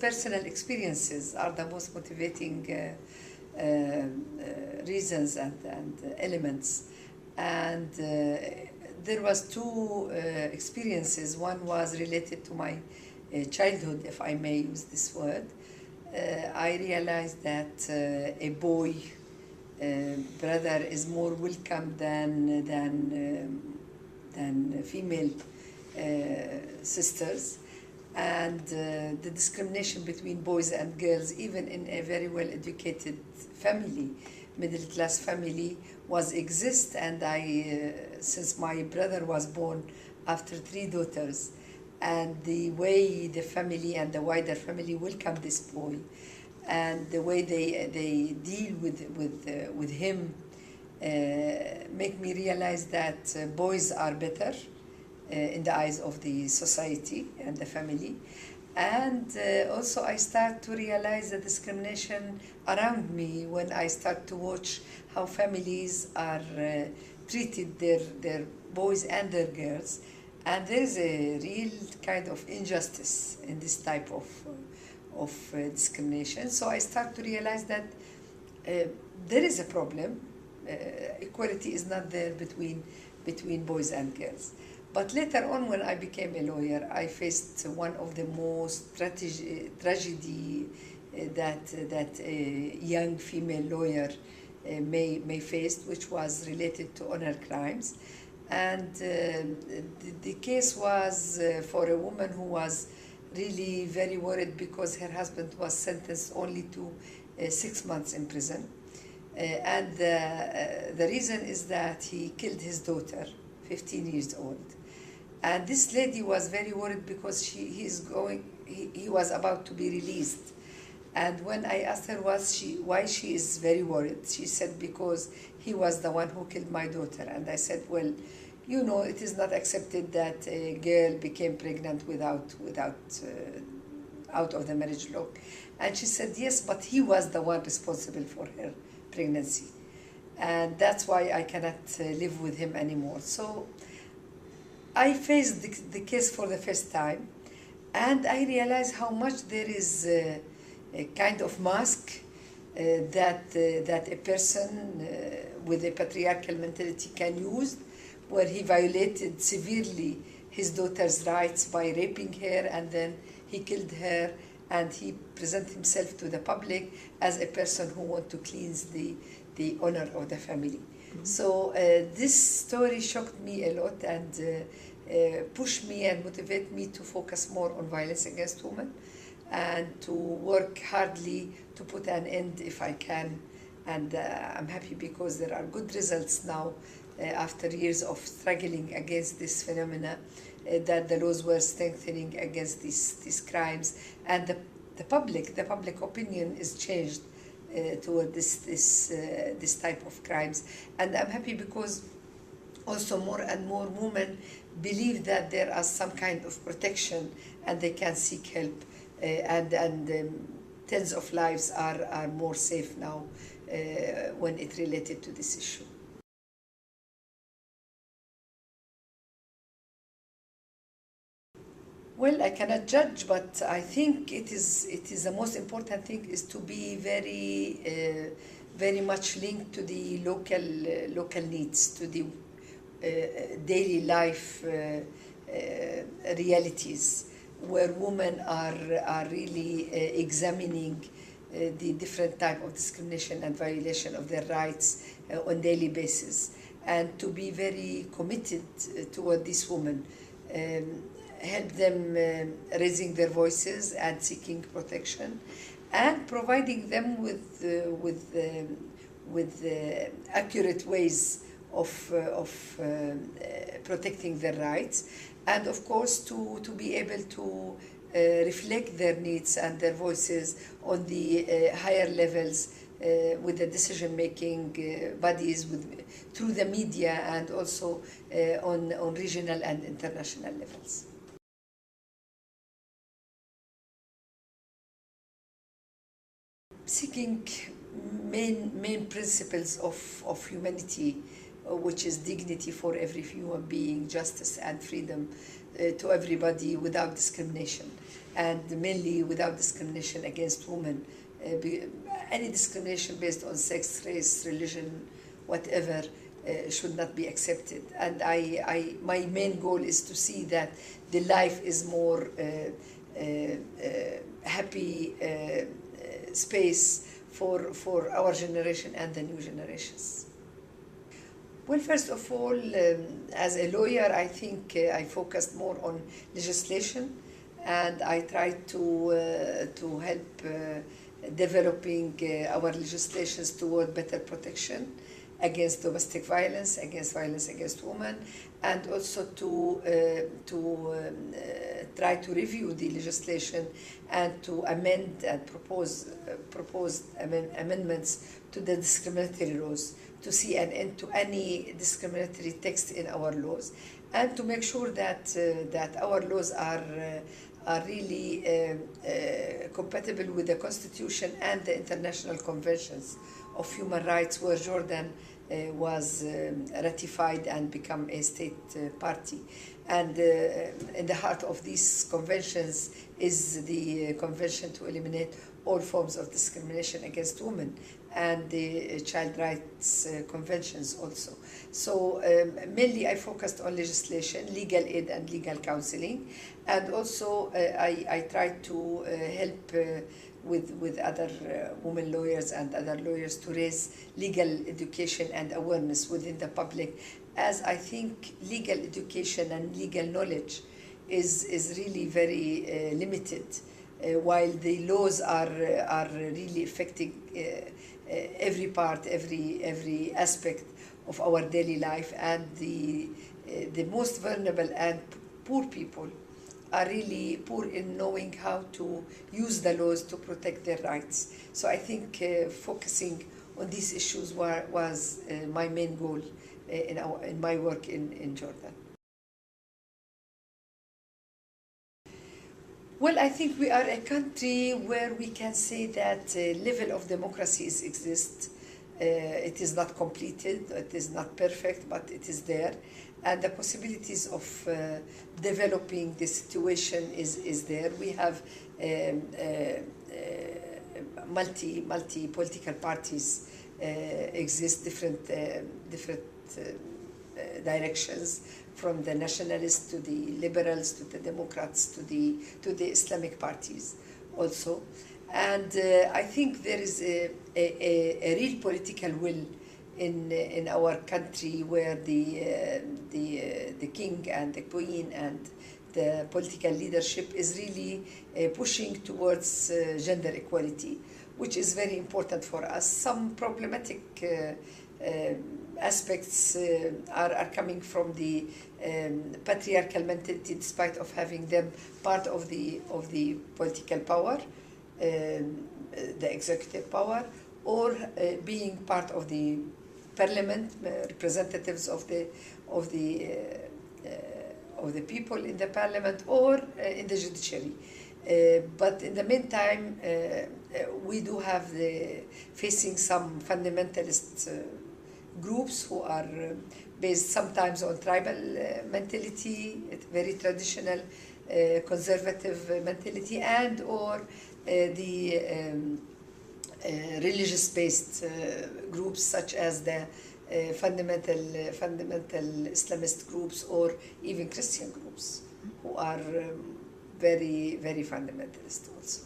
personal experiences are the most motivating reasons and elements. And there was two experiences. One was related to my childhood, if I may use this word. I realized that a boy brother is more welcome than female sisters, and the discrimination between boys and girls, even in a very well-educated family, middle-class family, exist. And since my brother was born after 3 daughters, and the way the family and the wider family welcome this boy, and the way they deal with him, make me realize that boys are better in the eyes of the society and the family. And also I start to realize the discrimination around me when I start to watch how families are treated their boys and their girls. And there is a real kind of injustice in this type of discrimination. So I start to realize that there is a problem. Equality is not there between boys and girls. But later on, when I became a lawyer, I faced one of the most tragedy that a young female lawyer may face, which was related to honor crimes. And the case was for a woman who was really very worried because her husband was sentenced only to 6 months in prison. And the reason is that he killed his daughter, 15 years old. And this lady was very worried because he was about to be released. And when I asked her why she is very worried, she said, because he was the one who killed my daughter. And I said, well, you know, it is not accepted that a girl became pregnant without out of the marriage law. And she said, yes, but he was the one responsible for her pregnancy. And that's why I cannot live with him anymore. So I faced the case for the first time, and I realized how much there is a kind of mask that a person with a patriarchal mentality can use, where he violated severely his daughter's rights by raping her, and then he killed her, and he presented himself to the public as a person who wants to cleanse the honor of the family. Mm-hmm. So this story shocked me a lot and pushed me and motivated me to focus more on violence against women and to work hardly to put an end if I can. And I'm happy because there are good results now after years of struggling against this phenomena, that the laws were strengthening against these crimes, and the public opinion is changed toward this type of crimes. And I'm happy because also more and more women believe that there are some kind of protection and they can seek help, and tens of lives are more safe now when it related to this issue. Well, I cannot judge, but I think it is the most important thing is to be very much linked to the local needs, to the daily life realities, where women are really examining the different type of discrimination and violation of their rights on daily basis, and to be very committed toward these women. Help them raising their voices and seeking protection, and providing them with accurate ways of protecting their rights, and of course to be able to reflect their needs and their voices on the higher levels with the decision-making bodies, through the media, and also on regional and international levels. Seeking main principles of humanity, which is dignity for every human being, justice and freedom to everybody without discrimination. and mainly without discrimination against women. Any discrimination based on sex, race, religion, whatever, should not be accepted. And my main goal is to see that the life is more happy space for our generation and the new generations. Well, first of all, as a lawyer, I think I focused more on legislation, and I tried to help developing our legislations toward better protection against domestic violence, against violence against women, and also to try to review the legislation and to amend and propose amendments to the discriminatory laws, to see an end to any discriminatory text in our laws, and to make sure that that our laws are really compatible with the Constitution and the international conventions of human rights, where Jordan was ratified and become a state party. And in the heart of these conventions is the Convention to eliminate all forms of discrimination against women, and the child rights conventions also. So mainly I focused on legislation, legal aid and legal counseling, and also I tried to help with other women lawyers and other lawyers to raise legal education and awareness within the public, as I think legal education and legal knowledge is really very limited, while the laws are really affecting every part, every aspect of our daily life, and the most vulnerable and poor people are really poor in knowing how to use the laws to protect their rights. So I think focusing on these issues was my main goal in my work in Jordan. Well, I think we are a country where we can say that level of democracy exists. It is not completed, it is not perfect, but it is there. And the possibilities of developing the situation is there. We have multi political parties exist, different directions, from the nationalists to the liberals to the Democrats to the Islamic parties also. And I think there is a real political will in our country, where the king and the queen and the political leadership is really pushing towards gender equality, which is very important for us. Some problematic aspects are coming from the patriarchal mentality, despite of having them part of the political power, the executive power, or being part of the parliament, representatives of the people in the parliament, or in the judiciary. But in the meantime, we do have facing some fundamentalist groups who are based sometimes on tribal mentality, very traditional conservative mentality, and or the religious-based groups, such as the fundamental Islamist groups, or even Christian groups, who are very, very fundamentalist also.